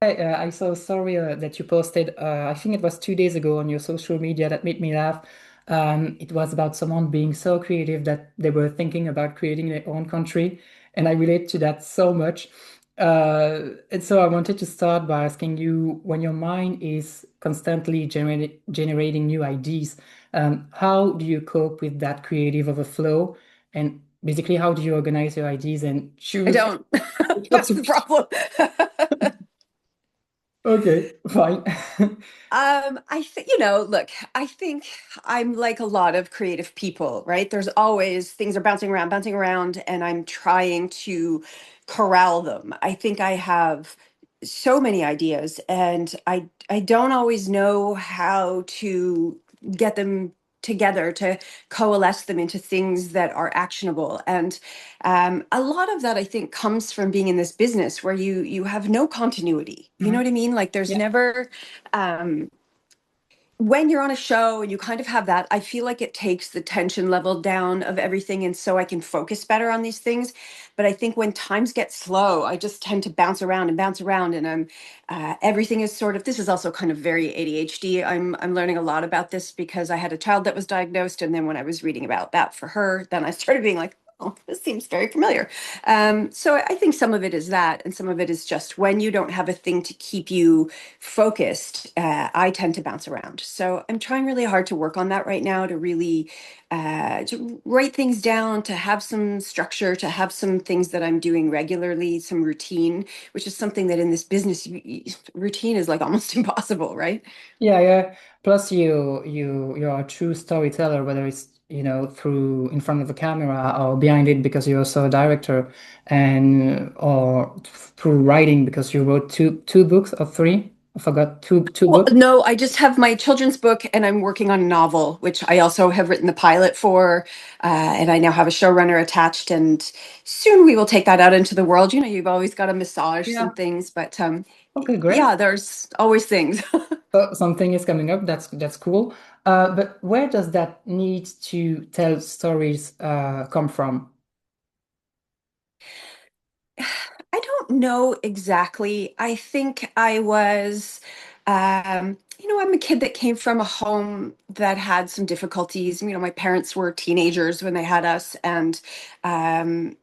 I saw a story that you posted. I think it was 2 days ago on your social media that made me laugh. It was about someone being so creative that they were thinking about creating their own country, and I relate to that so much. And so I wanted to start by asking you, when your mind is constantly generating new ideas, how do you cope with that creative overflow? And basically, how do you organize your ideas and I choose don't. which one That's to the pick? problem. Okay, fine. I think, look, I think I'm like a lot of creative people, right? There's always things are bouncing around, and I'm trying to corral them. I think I have so many ideas, and I don't always know how to get them together to coalesce them into things that are actionable. And a lot of that, I think, comes from being in this business where you have no continuity. You know Mhm. what I mean? Like there's Yeah, never um, when you're on a show and you kind of have that, I feel like it takes the tension level down of everything. And so I can focus better on these things. But I think when times get slow, I just tend to bounce around and bounce around. And everything is sort of, this is also kind of very ADHD. I'm learning a lot about this because I had a child that was diagnosed. And then when I was reading about that for her, then I started being like, oh, this seems very familiar. So I think some of it is that, and some of it is just when you don't have a thing to keep you focused, I tend to bounce around. So I'm trying really hard to work on that right now to really to write things down, to have some structure, to have some things that I'm doing regularly, some routine, which is something that in this business, routine is like almost impossible, right? yeah, yeah. Plus, you're a true storyteller, whether it's through in front of the camera or behind it because you're also a director, and or through writing because you wrote two books or three. I forgot two Well, books. no, I just have my children's book and I'm working on a novel, which I also have written the pilot for. And I now have a showrunner attached, and soon we will take that out into the world. You've always got to massage some Yeah. things, but Okay, great. yeah, there's always things. So something is coming up. That's cool. But where does that need to tell stories come from? I don't know exactly. I think I was, I'm a kid that came from a home that had some difficulties. My parents were teenagers when they had us, and um,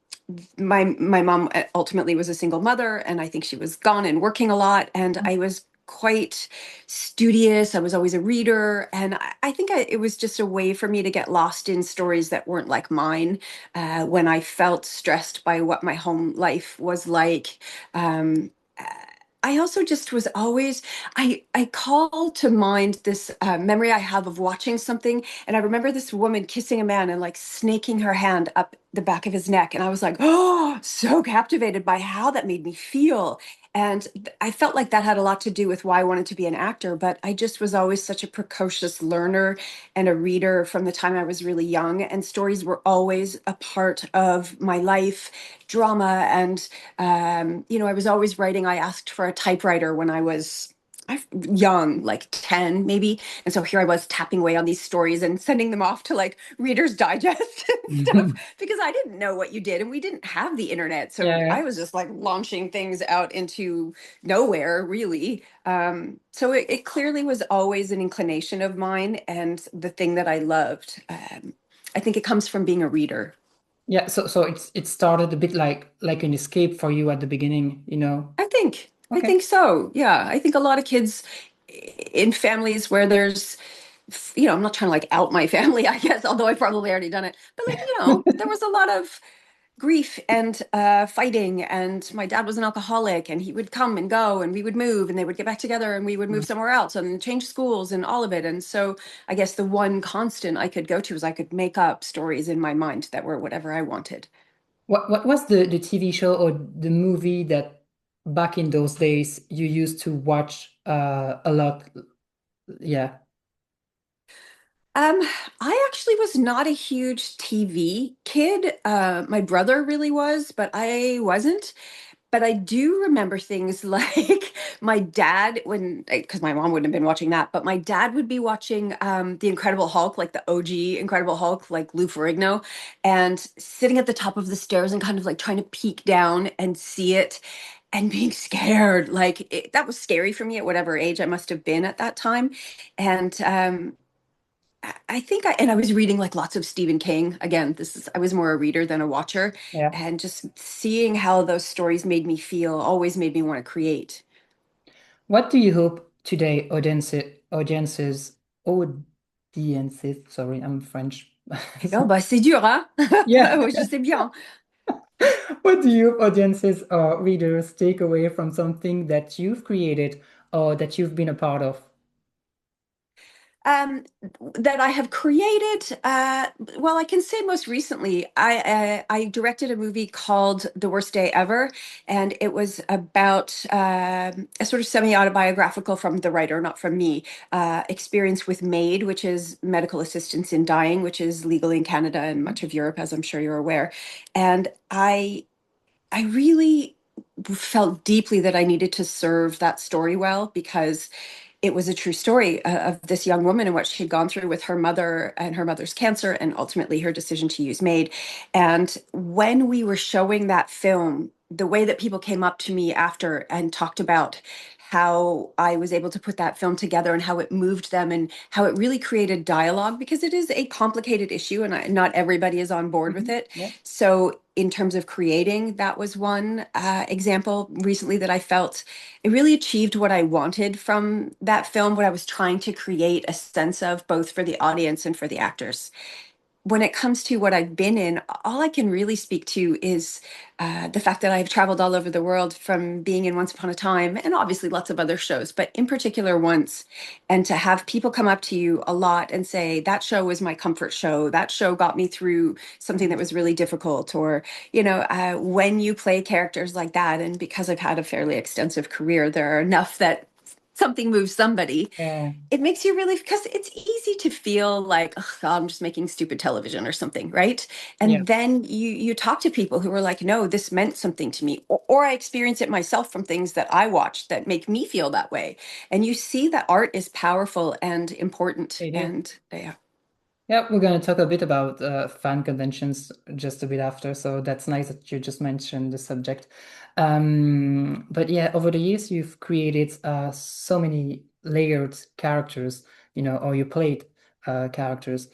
my mom ultimately was a single mother, and I think she was gone and working a lot, and I was quite studious. I was always a reader, and I think it was just a way for me to get lost in stories that weren't like mine. When I felt stressed by what my home life was like. Um, uh, I also just was always, I call to mind this memory I have of watching something, and I remember this woman kissing a man and like snaking her hand up the back of his neck, and I was like, oh, so captivated by how that made me feel. And I felt like that had a lot to do with why I wanted to be an actor, but I just was always such a precocious learner and a reader from the time I was really young, and stories were always a part of my life, drama. And, I was always writing. I asked for a typewriter when I was young, like 10 maybe. And so here I was tapping away on these stories and sending them off to like Reader's Digest and stuff because I didn't know what you did and we didn't have the internet. Yeah, So I yeah. was just like launching things out into nowhere, really. So it clearly was always an inclination of mine and the thing that I loved. I think it comes from being a reader. Yeah, so it started a bit like an escape for you at the beginning, you know. I Okay. think so. Yeah, I think a lot of kids in families where there's, I'm not trying to like out my family, I guess, although I probably already done it. But like, there was a lot of grief and fighting, and my dad was an alcoholic, and he would come and go, and we would move, and they would get back together, and we would move somewhere else, and change schools, and all of it. And so, I guess the one constant I could go to is I could make up stories in my mind that were whatever I wanted. What was the TV show or the movie that back in those days you used to watch a lot? Yeah. Um, I actually was not a huge TV kid. My brother really was, but I wasn't. But I do remember things like my dad, because my mom wouldn't have been watching that, but my dad would be watching The Incredible Hulk, like the OG Incredible Hulk, like Lou Ferrigno, and sitting at the top of the stairs and kind of like trying to peek down and see it. and being scared. Like that was scary for me at whatever age I must have been at that time. And I think and I was reading like lots of Stephen King. Again, I was more a reader than a watcher. Yeah. And just seeing how those stories made me feel always made me want to create. What do you hope today audiences, sorry, I'm French. Oh, So, bah, c'est dur, hein? yeah. Ouais, je sais bien. What do you hope audiences or readers take away from something that you've created or that you've been a part of? um, that I have created. Well, I can say most recently, I directed a movie called The Worst Day Ever, and it was about a sort of semi-autobiographical from the writer, not from me, experience with MAID, which is medical assistance in dying, which is legal in Canada and much of Europe, as I'm sure you're aware. And I really felt deeply that I needed to serve that story well because it was a true story of this young woman and what she'd gone through with her mother and her mother's cancer and ultimately her decision to use MAID. And when we were showing that film, the way that people came up to me after and talked about how I was able to put that film together and how it moved them and how it really created dialogue because it is a complicated issue and not everybody is on board with Mhm. it. Yeah, So, in terms of creating, that was one example recently that I felt it really achieved what I wanted from that film, what I was trying to create a sense of both for the audience and for the actors. When it comes to what I've been in, all I can really speak to is the fact that I've traveled all over the world from being in Once Upon a Time and obviously lots of other shows, but in particular once. And to have people come up to you a lot and say, that show was my comfort show. That show got me through something that was really difficult. Or, when you play characters like that, and because I've had a fairly extensive career, there are enough that something moves somebody. yeah, It makes you really, because it's easy to feel like, "Ugh, I'm just making stupid television or something, right?" yeah, And then you talk to people who are like, no, this meant something to me, or I experience it myself from things that I watched that make me feel that way. And you see that art is powerful and important. it is. And yeah. Yeah, we're going to talk a bit about fan conventions just a bit after. So that's nice that you just mentioned the subject. But yeah, over the years, you've created so many layered characters, or you played characters.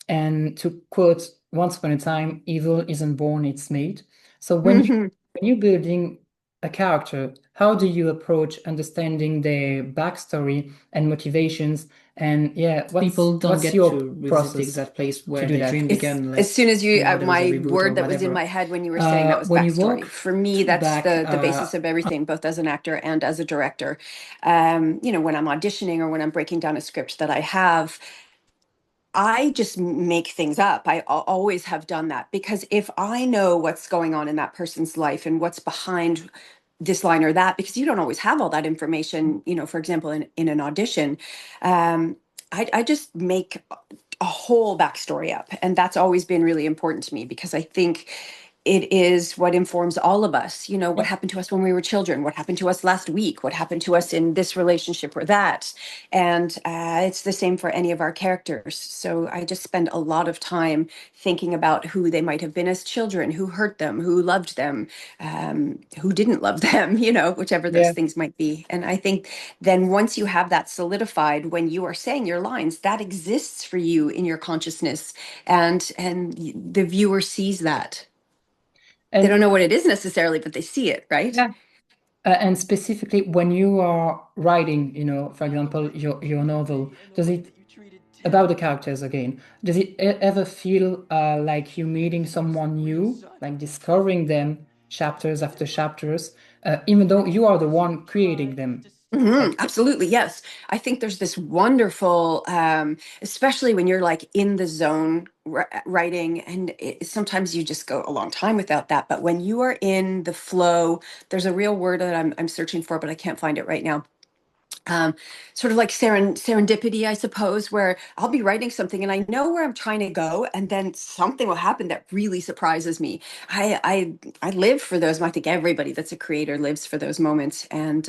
And to quote Once Upon a Time, evil isn't born, it's made. So when you're building a character, how do you approach understanding their backstory and motivations? And yeah, People don't what's get your to visit the process exact place to where do their that? dream began, As like, soon as there was a my reboot or word that was in whatever. my head when you were saying that was When you backstory. walk For me, that's back, the basis of everything, both as an actor and as a director. When I'm auditioning or when I'm breaking down a script that I have, I just make things up. Always have done that because if I know what's going on in that person's life and what's behind this line or that, because you don't always have all that information, for example, in an audition, um, I just make a whole backstory up. And that's always been really important to me because I think it is what informs all of us. What yeah, happened to us when we were children? What happened to us last week? What happened to us in this relationship or that? And it's the same for any of our characters. So I just spend a lot of time thinking about who they might have been as children, who hurt them, who loved them, who didn't love them, whichever those yeah. things might be. And I think then once you have that solidified, when you are saying your lines, that exists for you in your consciousness, and the viewer sees that. They And don't know what it is necessarily, but they see it, right? yeah, and specifically when you are writing, for example, your novel, does it about the characters again? Does it ever feel like you're meeting someone new, like discovering them chapters after chapters, even though you are the one creating them? Like, Absolutely, yes. I think there's this wonderful, especially when you're like in the zone writing, and sometimes you just go a long time without that. But when you are in the flow, there's a real word that I'm searching for, but I can't find it right now. Sort of like serendipity, I suppose, where I'll be writing something and I know where I'm trying to go, and then something will happen that really surprises me. I live for those. I think everybody that's a creator lives for those moments, and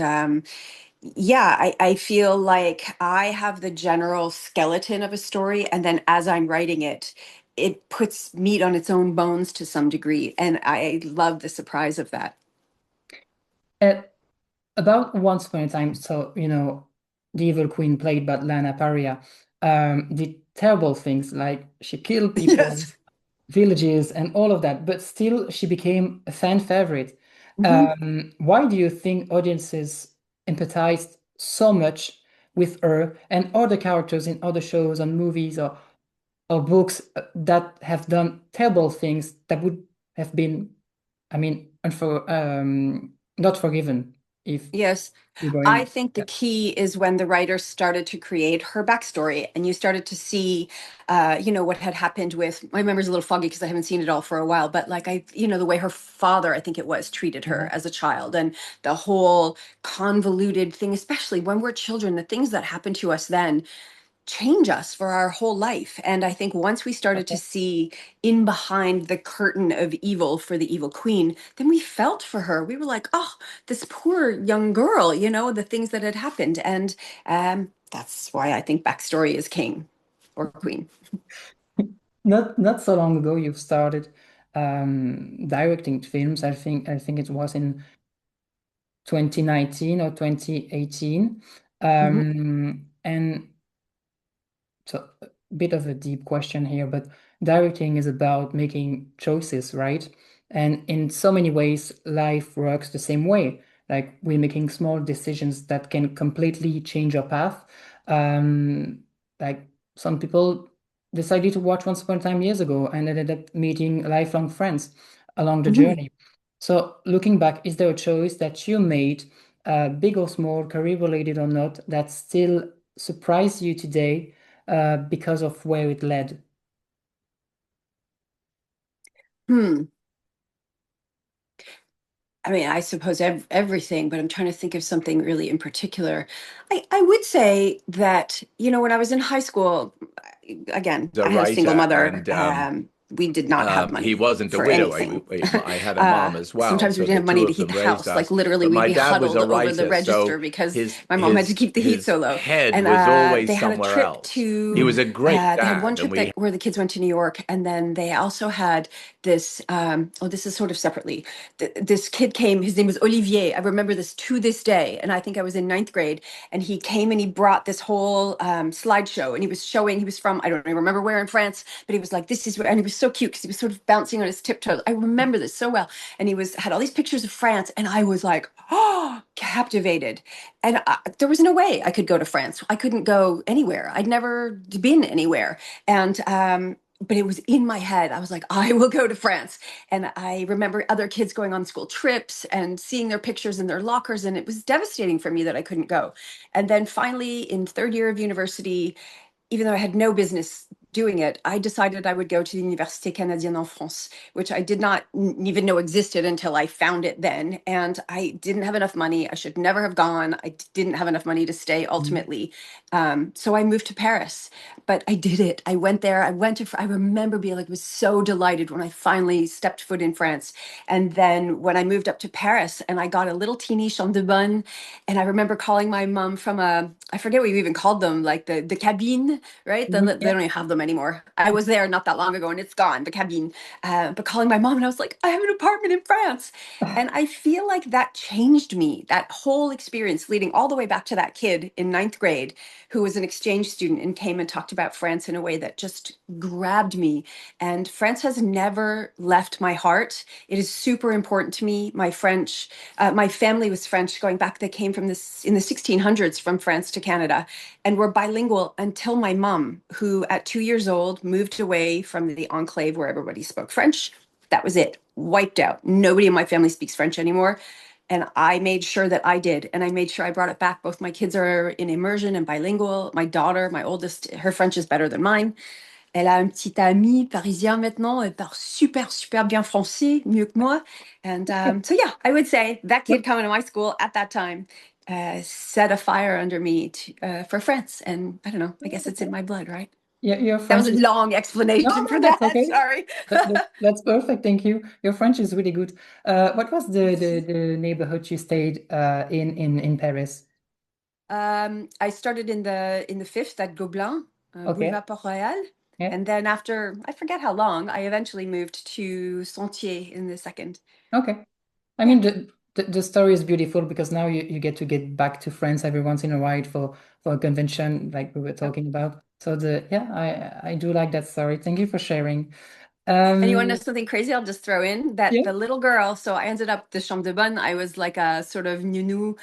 yeah, I feel like I have the general skeleton of a story, and then as I'm writing it, it puts meat on its own bones to some degree, and I love the surprise of that. Uh, about Once Upon a Time, so the evil queen played by Lana Parrilla did terrible things like she killed people, Yes. villages, and all of that, but still she became a fan favorite. Mhm. Why do you think audiences empathized so much with her and other characters in other shows and movies or books that have done terrible things that would have been, I mean, not forgiven if Yes. we were I in. think the Yeah. key is when the writers started to create her backstory and you started to see, what had happened with, my memory's a little foggy because I haven't seen it all for a while, but like the way her father, I think it was, treated her Yeah. as a child and the whole convoluted thing, especially when we're children, the things that happen to us then change us for our whole life. And I think once we started to Okay. see in behind the curtain of evil for the evil queen, then we felt for her. We were like, oh, this poor young girl, the things that had happened. And that's why I think backstory is king or queen. Not so long ago, you've started directing films. I think it was in 2019 or 2018. Mhm. And so a bit of a deep question here, but directing is about making choices, right? And in so many ways, life works the same way. Like we're making small decisions that can completely change our path. Um, like some people decided to watch Once Upon a Time years ago and ended up meeting lifelong friends along the Mhm. journey. So looking back, is there a choice that you made, big or small, career related or not, that still surprised you today? Because of where it led. Hmm. I mean, I suppose everything, but I'm trying to think of something really in particular. I would say that, when I was in high school, again, A I had a single writer, mother. and We did not have he money wasn't a for widow. anything. I had a mom as well, Sometimes we so didn't the have two money to of heat them the raised house. Like us. literally, But we'd my be dad was huddled a over the writer, so register because his my mom had to his keep the heat so his low. head And was always they had a somewhere trip else. He to, was a great they had one dad, and trip we where the kids went to New York, and then they also had this. Oh, this is sort of separately. This kid came. His name was Olivier. I remember this to this day, and I think I was in ninth grade. And he came and he brought this whole slideshow, and he was showing. He was from, I don't even remember where in France, but he was like, "This is where," and he was so cute because he was sort of bouncing on his tiptoes. I remember this so well. And he had all these pictures of France, and I was like, oh, captivated. And there was no way I could go to France. I couldn't go anywhere. I'd never been anywhere, and but it was in my head. I was like, I will go to France. And I remember other kids going on school trips and seeing their pictures in their lockers. And it was devastating for me that I couldn't go. And then finally, in third year of university, even though I had no business doing it, I decided I would go to the Université Canadienne en France, which I did not even know existed until I found it then. And I didn't have enough money. I should never have gone. I didn't have enough money to stay Mhm. ultimately. So I moved to Paris, but I did it. I went there. I remember being like, was so delighted when I finally stepped foot in France. And then when I moved up to Paris and I got a little teeny chambre de bonne, and I remember calling my mom from I forget what you even called them, like the cabine, right? Mhm. They Yeah. don't even have them anymore. I was there not that long ago and it's gone, the cabine. But calling my mom and I was like, I have an apartment in France. And I feel like that changed me, that whole experience leading all the way back to that kid in ninth grade who was an exchange student and came and talked about France in a way that just grabbed me. And France has never left my heart. It is super important to me. My family was French going back. They came from this in the 1600s from France to Canada and were bilingual until my mom, who at 2 years old moved away from the enclave where everybody spoke French. That was it, wiped out. Nobody in my family speaks French anymore. And I made sure that I did. And I made sure I brought it back. Both my kids are in immersion and bilingual. My daughter, my oldest, her French is better than mine. Elle a un petit ami parisien maintenant. Elle parle super, super bien français, mieux que moi. And so, yeah, I would say that kid coming to my school at that time set a fire under me for France. And I don't know, I guess it's in my blood, right? Yeah, your That was French a is long no, explanation no, for that's that. okay. Sorry. That's perfect. Thank you. Your French is really good. What was the neighborhood you stayed in Paris? I started in the fifth at Gobelin, Okay. Boulevard Port-Royal. Yeah. And then after, I forget how long, I eventually moved to Sentier in the second. Okay. I Yeah. mean, the story is beautiful because now you get back to friends every once in a while for a convention like we were Yep. talking about. So the yeah, I do like that story. Thank you for sharing. And you want to know Um, something crazy? I'll just throw in that yeah. the little girl. So I ended up the chambre de bonne. I was like a sort of nounou,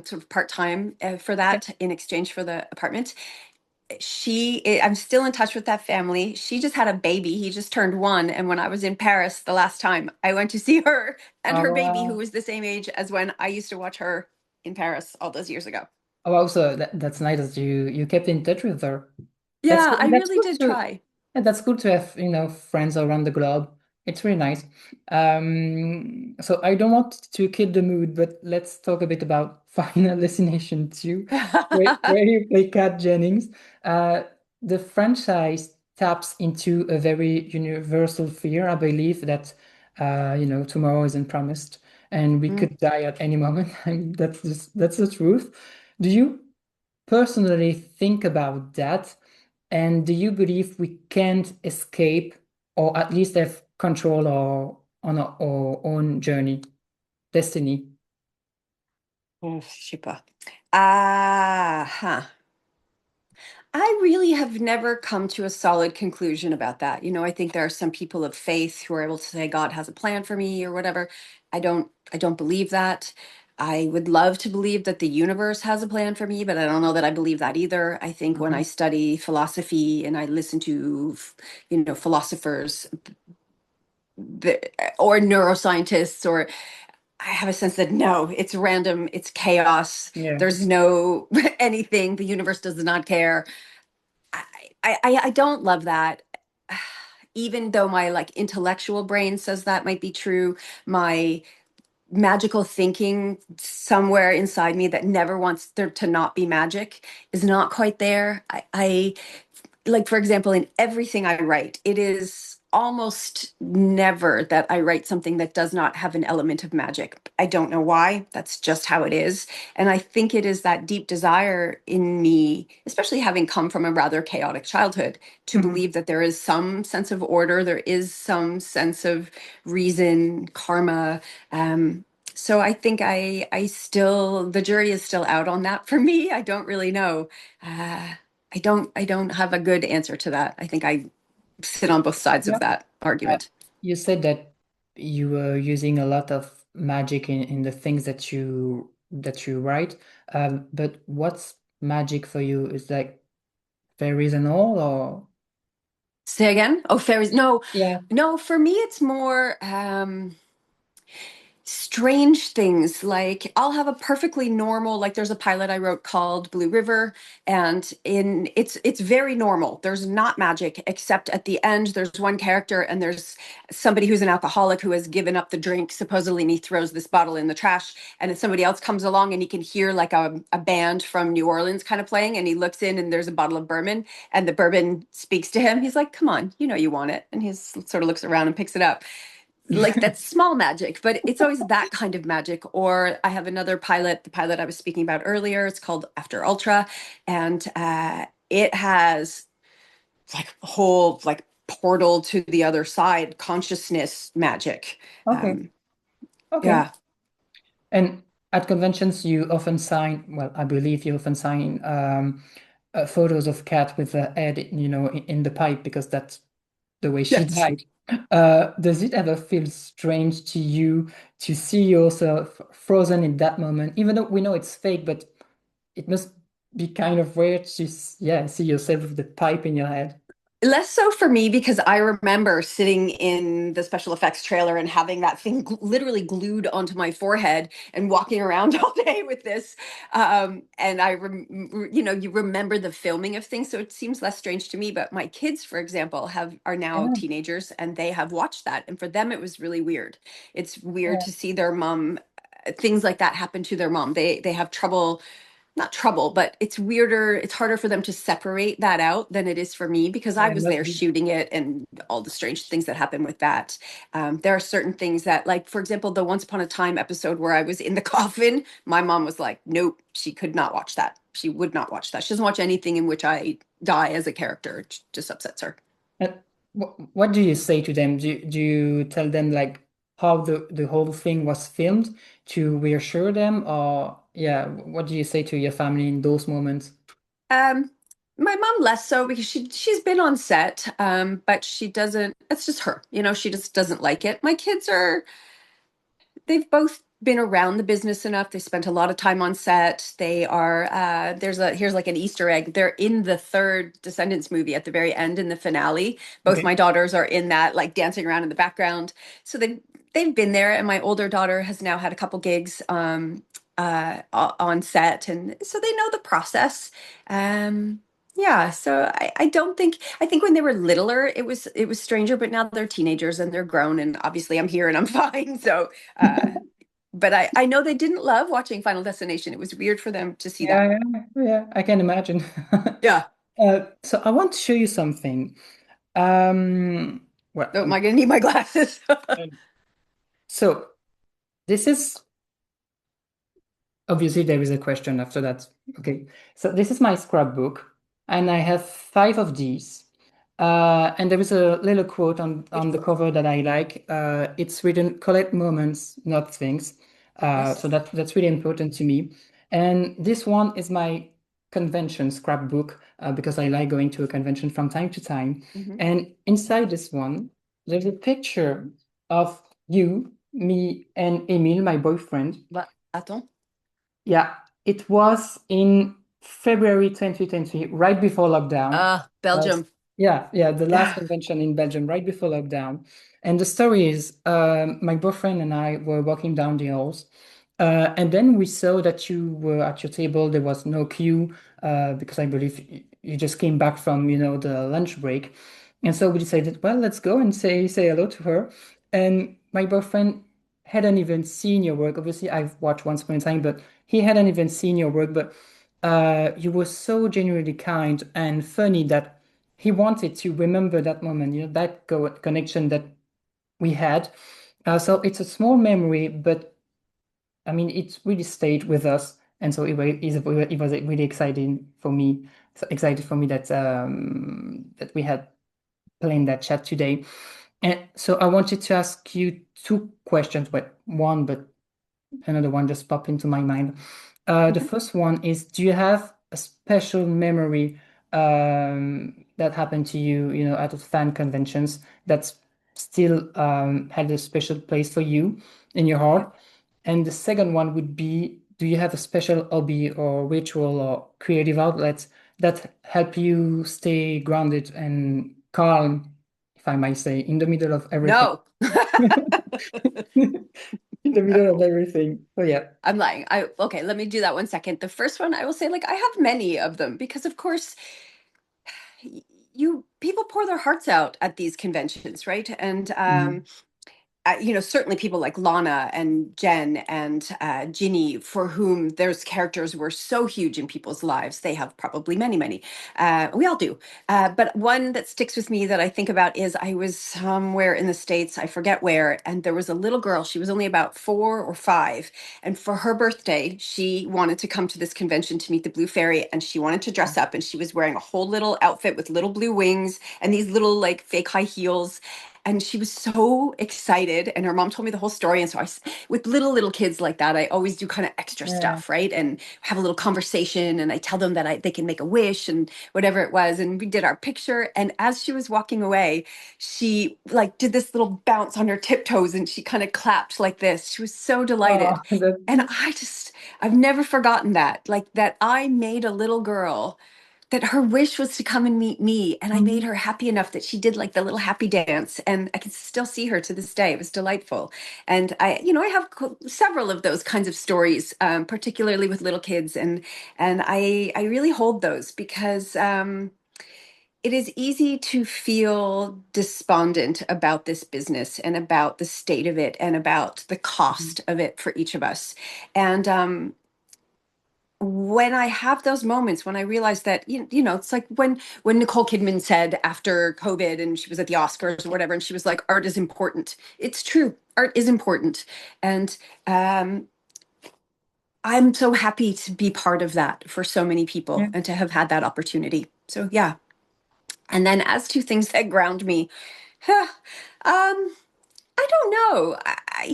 sort of part time for Okay. that in exchange for the apartment. I'm still in touch with that family. She just had a baby. He just turned 1. And when I was in Paris the last time, I went to see her and Oh her baby, who wow. was the same age as when I used to watch her in Paris all those years ago. Oh, wow, so that's nice that you kept in touch with her. That's Yeah, good. I That's really good did to try. yeah, that's good to have, friends around the globe. It's really nice. So I don't want to kill the mood, but let's talk a bit about Final Destination 2, where you play Kat Jennings. Uh, the franchise taps into a very universal fear, I believe, that tomorrow isn't promised and we Mm. could die at any moment. I mean, that's the truth. Do you personally think about that? And do you believe we can't escape or at least have control on our own journey, destiny? Oh, je sais pas. Huh. I really have never come to a solid conclusion about that. I think there are some people of faith who are able to say God has a plan for me or whatever. I don't believe that. I would love to believe that the universe has a plan for me, but I don't know that I believe that either. I think when I Mhm. study philosophy and I listen to, philosophers the, or neuroscientists, or I have a sense that no, it's random, it's chaos. Yeah. There's no anything. The universe does not care. I, I don't love that. Even though my like intellectual brain says that might be true, my magical thinking somewhere inside me that never wants there to not be magic is not quite there. I like, for example, in everything I write, it is almost never that I write something that does not have an element of magic. I don't know why. That's just how it is. And I think it is that deep desire in me, especially having come from a rather chaotic childhood, to Mhm. believe that there is some sense of order, there is some sense of reason, karma. So I think the jury is still out on that for me. I don't really know. Uh, I don't have a good answer to that. I think I sit on both sides Yeah. of that Uh, argument. you said that you were using a lot of magic in the things that you write. But what's magic for you? Is like fairies and all, or Say again? Oh, fairies. No, yeah. no, for me it's more strange things. Like I'll have a perfectly normal, like there's a pilot I wrote called Blue River, and in it's very normal. There's not magic, except at the end there's one character and there's somebody who's an alcoholic who has given up the drink supposedly, and he throws this bottle in the trash, and then somebody else comes along and he can hear like a band from New Orleans kind of playing, and he looks in and there's a bottle of bourbon, and the bourbon speaks to him. He's like, come on, you want it. And he sort of looks around and picks it up. Like that's small magic, but it's always that kind of magic. Or I have another pilot, the pilot I was speaking about earlier. It's called After Ultra, and it has like a whole like portal to the other side consciousness magic. Okay. Um, Okay. yeah. And at conventions, you often sign, well, I believe you often sign photos of cat with the head, in the pipe because that's the way she Yes. died. Does it ever feel strange to you to see yourself frozen in that moment, even though we know it's fake, but it must be kind of weird to, yeah, see yourself with the pipe in your head. Less so for me because I remember sitting in the special effects trailer and having that thing literally glued onto my forehead and walking around all day with this. And you remember the filming of things, so it seems less strange to me. But my kids, for example, are now Yeah, teenagers and they have watched that, and for them it was really weird. It's weird yeah, to see their mom, things like that happen to their mom. They have trouble, not trouble, but it's weirder. It's harder for them to separate that out than it is for me because I yeah, it was must there be. shooting it and all the strange things that happen with that. There are certain things that, like, for example, the Once Upon a Time episode where I was in the coffin, my mom was like, nope, she could not watch that. She would not watch that. She doesn't watch anything in which I die as a character. It just upsets her. And what do you say to them? Do you tell them like how the whole thing was filmed to reassure them, or yeah, what do you say to your family in those moments? Um, my mom less so because she's been on set, but she doesn't. It's just her, she just doesn't like it. My kids are they've both been around the business enough. They spent a lot of time on set. They are here's like an Easter egg. They're in the third Descendants movie at the very end in the finale. Both Okay. my daughters are in that, like dancing around in the background. So they've been there, and my older daughter has now had a couple gigs on set, and so they know the process. Yeah, so I don't think I think when they were littler it was stranger, but now they're teenagers and they're grown, and obviously I'm here and I'm fine. So but I know they didn't love watching Final Destination. It was weird for them to see that. Yeah, yeah, yeah, I can imagine. Yeah. So I want to show you something. Well, Oh, am I going to need my glasses? so this is obviously there is a question after that. Okay, so this is my scrapbook, and I have five of these. And there is a little quote on the cover that I like. It's written, "Collect moments, not things." So Yes. that's really important to me. And this one is my convention scrapbook because I like going to a convention from time to time. Hmm. And inside this one, there's a picture of you, me, and Emile, my boyfriend. But attends. Yeah, it was in February 2020, right before lockdown. Uh, Belgium. yeah, the last Yeah. convention in Belgium, right before lockdown. And the story is, my boyfriend and I were walking down the halls, and then we saw that you were at your table. There was no queue, because I believe you just came back from, the lunch break. And so we decided, well, let's go and say hello to her. And my boyfriend hadn't even seen your work. Obviously, I've watched Once Upon a Time, but he hadn't even seen your work. But you were so genuinely kind and funny that he wanted to remember that moment, that connection that we had. So it's a small memory, but I mean, it really stayed with us. And so it was really exciting for me. So excited for me that we had planned that chat today. And so I wanted to ask you two questions, but one, but another one just popped into my mind. The Mhm. first one is, do you have a special memory that happened to you, at a fan conventions that's still had a special place for you in your heart? And the second one would be, do you have a special hobby or ritual or creative outlet that help you stay grounded and calm, if I might say, in the middle of everything? No. In the middle of everything. Oh yeah. I'm lying. Okay, let me do that 1 second. The first one, I will say, like, I have many of them because, of course, you people pour their hearts out at these conventions, right? And Mhm. certainly people like Lana and Jen and Ginny, for whom those characters were so huge in people's lives. They have probably many, many. We all do. But one that sticks with me that I think about is I was somewhere in the States, I forget where, and there was a little girl. She was only about 4 or 5. And for her birthday, she wanted to come to this convention to meet the Blue Fairy, and she wanted to dress up. And she was wearing a whole little outfit with little blue wings and these little, like, fake high heels, and she was so excited, and her mom told me the whole story. And so with little kids like that, I always do kind of extra Yeah. stuff, right? And have a little conversation, and I tell them that they can make a wish and whatever it was. And we did our picture, and as she was walking away, she like did this little bounce on her tiptoes, and she kind of clapped like this. She was so Oh, delighted. And I've never forgotten that, like that I made a little girl, that her wish was to come and meet me, and I made Mhm. her happy enough that she did like the little happy dance, and I can still see her to this day. It was delightful. And I have several of those kinds of stories, particularly with little kids, and I really hold those because it is easy to feel despondent about this business and about the state of it and about the cost of it for each of us. And when I have those moments, when I realize that, it's like when Nicole Kidman said after COVID and she was at the Oscars or whatever, and she was like, art is important. It's true. Art is important. And um, I'm so happy to be part of that for so many Yeah. people and to have had that opportunity. So yeah. And then as to things that ground me, um, I don't know.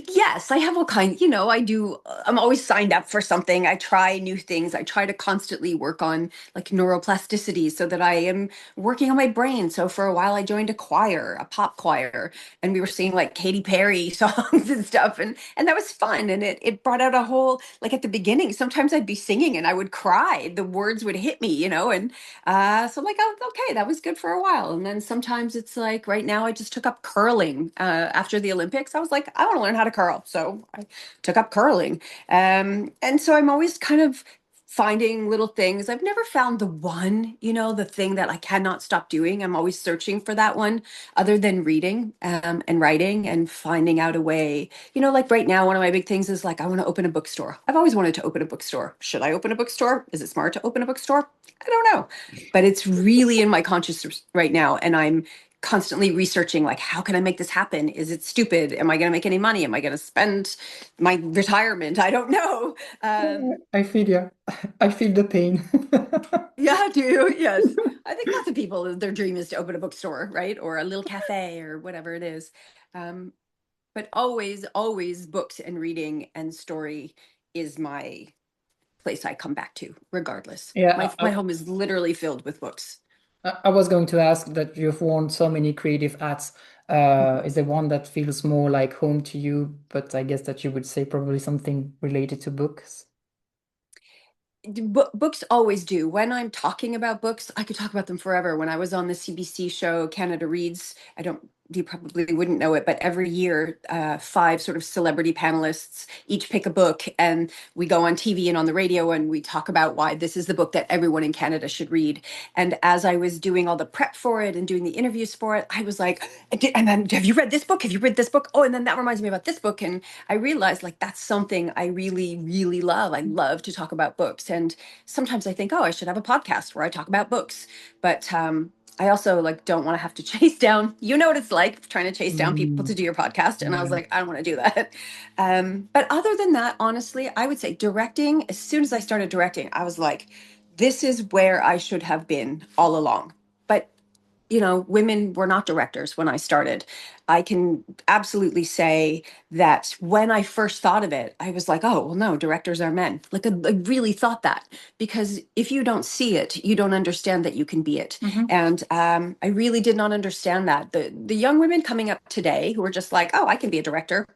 Yes, I have all kinds, I do, I'm always signed up for something. I try new things. I try to constantly work on like neuroplasticity so that I am working on my brain. So for a while I joined a choir, a pop choir, and we were singing like Katy Perry songs and stuff. And that was fun. And it brought out a whole, like at the beginning, sometimes I'd be singing and I would cry. The words would hit me, and so I'm like, oh, okay, that was good for a while. And then sometimes it's like right now I just took up curling after the Olympics. I was like, I want to learn how to curl. So I took up curling. And so I'm always kind of finding little things. I've never found the one, the thing that I cannot stop doing. I'm always searching for that one other than reading and writing and finding out a way. Like right now, one of my big things is like, I want to open a bookstore. I've always wanted to open a bookstore. Should I open a bookstore? Is it smart to open a bookstore? I don't know, but it's really in my consciousness right now. And I'm constantly researching, like, how can I make this happen? Is it stupid? Am I going to make any money? Am I going to spend my retirement? I don't know. I feel you. I feel the pain. Yeah, do you? Yes. I think lots of people, their dream is to open a bookstore, right? Or a little cafe or whatever it is. Um, but always, always books and reading and story is my place I come back to, regardless. Yeah, My home is literally filled with books. I was going to ask that you've worn so many creative hats. Is there one that feels more like home to you? But I guess that you would say probably something related to books. Books always do. When I'm talking about books, I could talk about them forever. When I was on the CBC show Canada Reads, I don't, you probably wouldn't know it, but every year, five sort of celebrity panelists each pick a book, and we go on TV and on the radio and we talk about why this is the book that everyone in Canada should read. And as I was doing all the prep for it and doing the interviews for it, I was like, and then have you read this book? Have you read this book? Oh, and then that reminds me about this book. And I realized like that's something I really, really love. I love to talk about books. And sometimes I think, oh, I should have a podcast where I talk about books. But I also like don't want to have to chase down, what it's like trying to chase down people to Mm, do your podcast. And I was yeah. like, I don't want to do that. But other than that, honestly, I would say directing, as soon as I started directing, I was like, this is where I should have been all along. But women were not directors when I started. I can absolutely say that when I first thought of it, I was like, oh, well, no, directors are men. Like, I really thought that because if you don't see it, you don't understand that you can be it. Hmm. And I really did not understand that. The young women coming up today who are just like, oh, I can be a director.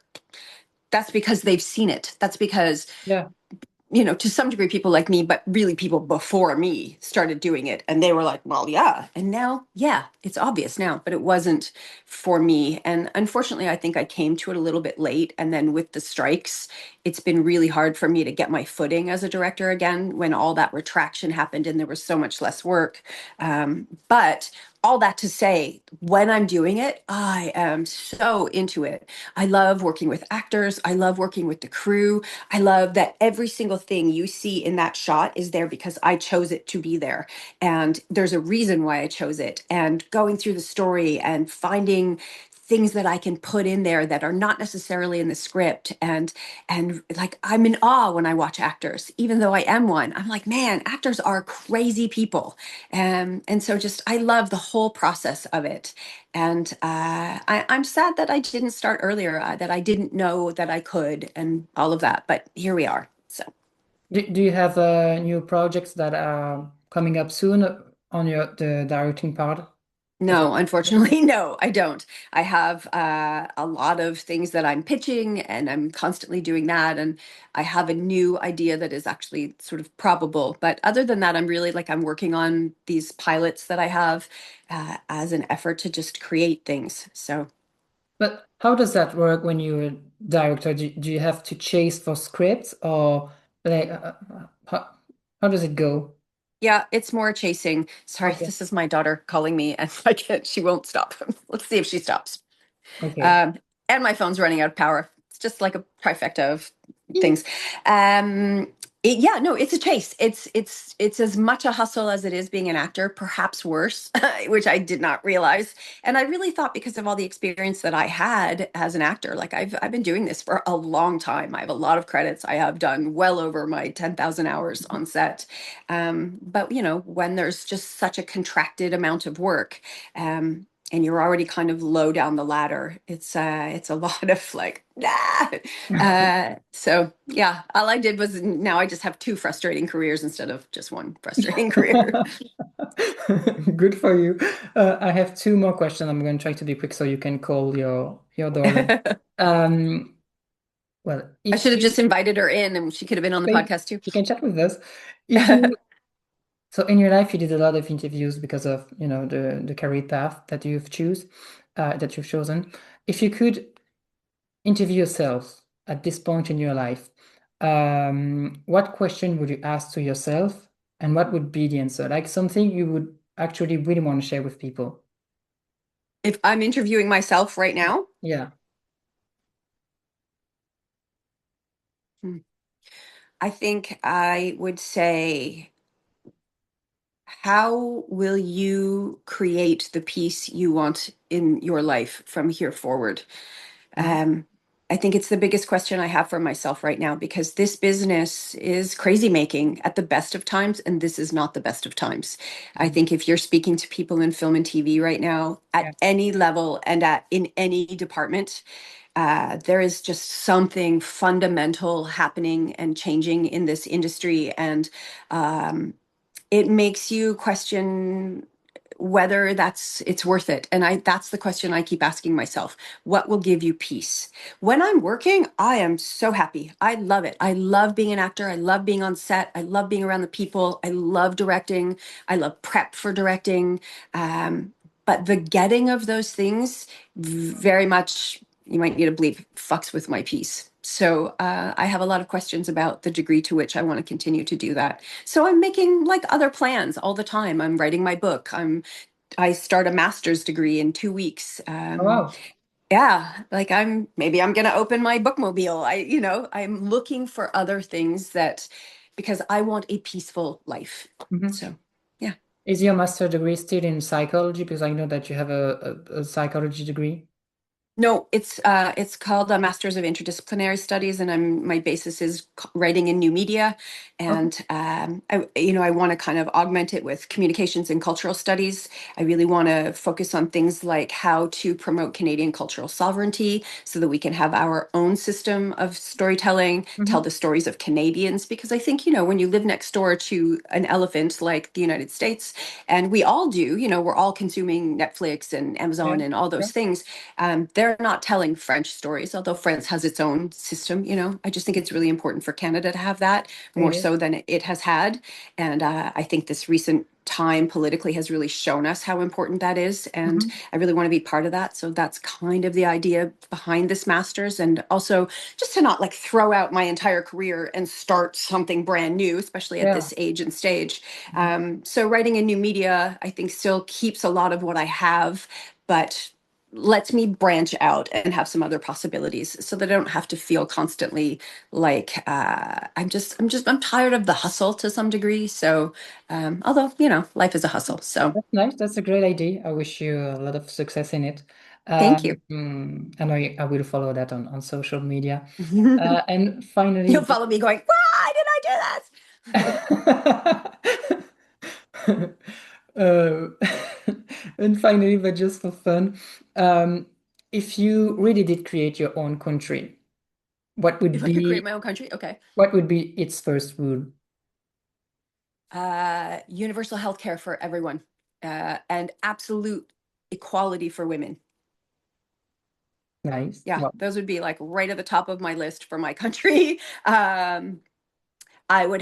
That's because they've seen it. That's because Yeah. to some degree, people like me, but really people before me started doing it. And they were like, well, yeah. And now, yeah, it's obvious now, but it wasn't for me. And unfortunately, I think I came to it a little bit late. And then with the strikes, it's been really hard for me to get my footing as a director again when all that retraction happened and there was so much less work. But all that to say, when I'm doing it, I am so into it. I love working with actors. I love working with the crew. I love that every single thing you see in that shot is there because I chose it to be there. And there's a reason why I chose it. And going through the story and finding things that I can put in there that are not necessarily in the script. And like I'm in awe when I watch actors, even though I am one. I'm like, man, actors are crazy people. And so just I love the whole process of it. And I'm sad that I didn't start earlier, that I didn't know that I could, and all of that. But here we are. So Do you have new projects that are coming up soon on the directing part of no, it? unfortunately, no, I don't. I have a lot of things that I'm pitching, and I'm constantly doing that. And I have a new idea that is actually sort of probable. But other than that, I'm really like I'm working on these pilots that I have as an effort to just create things. So. But how does that work when you're a director? Do you have to chase for scripts or like how does it go? Yeah, it's more chasing. Sorry, Okay. this is my daughter calling me and I can't, she won't stop. Let's see if she stops. Okay. Um, and my phone's running out of power. It's just like a trifecta of Yeah. things. Yeah, no, it's a chase. It's as much a hustle as it is being an actor, perhaps worse, which I did not realize. And I really thought because of all the experience that I had as an actor, like I've been doing this for a long time. I have a lot of credits. I have done well over my 10,000 hours on set. But when there's just such a contracted amount of work, and you're already kind of low down the ladder, it's a lot of like, nah. So yeah, all I did was now I just have two frustrating careers instead of just one frustrating career. Good for you. I have two more questions. I'm going to try to be quick so you can call your daughter. Um, well, I if should have you just invited her in and she could have been on the okay, podcast too. she can chat with us. If you so in your life you did a lot of interviews because of the career path that you've chosen. If you could interview yourself at this point in your life, what question would you ask to yourself, and what would be the answer? Like something you would actually really want to share with people. If I'm interviewing myself right now, Yeah. hmm, I think I would say, how will you create the peace you want in your life from here forward? Mhm. Um, I think it's the biggest question I have for myself right now, because this business is crazy making at the best of times, and this is not the best of times. I Mhm. think if you're speaking to people in film and TV right now, at Yeah. any level and in any department, there is just something fundamental happening and changing in this industry, and um, it makes you question whether it's worth it. And that's the question I keep asking myself. What will give you peace? When I'm working, I am so happy. I love it. I love being an actor. I love being on set. I love being around the people. I love directing. I love prep for directing. But the getting of those things very much, you might need to believe, fucks with my peace. So I have a lot of questions about the degree to which I want to continue to do that. So I'm making like other plans all the time. I'm writing my book. I start a master's degree in 2 weeks. Oh, wow. Yeah, like maybe I'm gonna open my bookmobile. I'm looking for other things because I want a peaceful life. Mhm. So yeah. Is your master degree still in psychology? Because I know that you have a psychology degree. No, it's called a Master's of Interdisciplinary Studies, and my basis is writing in new media, Okay. and I want to kind of augment it with communications and cultural studies. I really want to focus on things like how to promote Canadian cultural sovereignty, so that we can have our own system of storytelling, tell Hmm. the stories of Canadians, because I think when you live next door to an elephant like the United States, and we all do, we're all consuming Netflix and Yeah. Amazon and all Yeah. those things. They're not telling French stories, although France has its own system. I just think it's really important for Canada to have that more It is. so than it has had. And I think this recent time politically has really shown us how important that is. And Hmm. I really want to be part of that. So that's kind of the idea behind this master's. And also just to not like throw out my entire career and start something brand new, especially at Yeah. this age and stage. Mhm. So writing in new media, I think, still keeps a lot of what I have, but lets me branch out and have some other possibilities, so that I don't have to feel constantly like I'm tired of the hustle to some degree. So although life is a hustle. So That's nice. That's a great idea. I wish you a lot of success in it. thank you. And I will follow that on social media. And finally, You'll follow me going, why did I do this? uh, and finally, but just for fun, um, if you really did create your own country, what would If I could create be my own country, okay. what would be its first rule? Universal health care for everyone, and absolute equality for women. Nice. Yeah, Well, those would be like right at the top of my list for my country. I would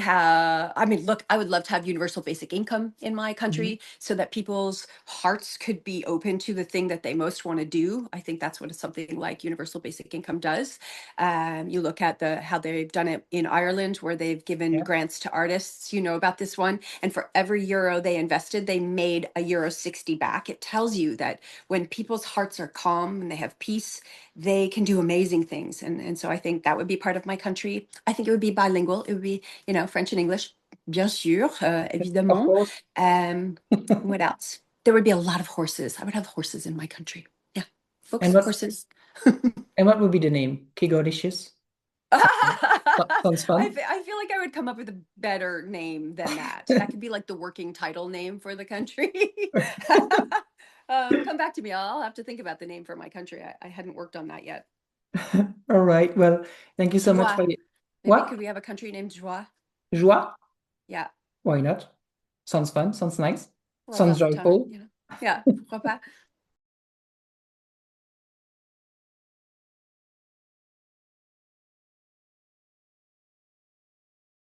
love to have universal basic income in my mhm. country, so that people's hearts could be open to the thing that they most want to do. I think that's what something like universal basic income does. You look at how they've done it in Ireland, where they've given Yeah. grants to artists. You know about this one. And for every euro they invested, they made a euro 60 back. It tells you that when people's hearts are calm and they have peace, they can do amazing things. And so I think that would be part of my country. I think it would be bilingual. It would be, French and English, bien sûr, Of évidemment. course. What else? There would be a lot of horses. I would have horses in my country. Yeah, And books, what's horses. and what would be the name? Kigodicious? Sounds fun. I feel like I would come up with a better name than that. That could be like the working title name for the country. Come back to me. I'll have to think about the name for my country. I hadn't worked on that yet. All right. Well, thank you so much Joie. for your Maybe could what? we have a country named Joie? Joie? Yeah. Why not? Sounds fun. Sounds nice. Well, Sounds about the time, joyful. Yeah, pourquoi pas?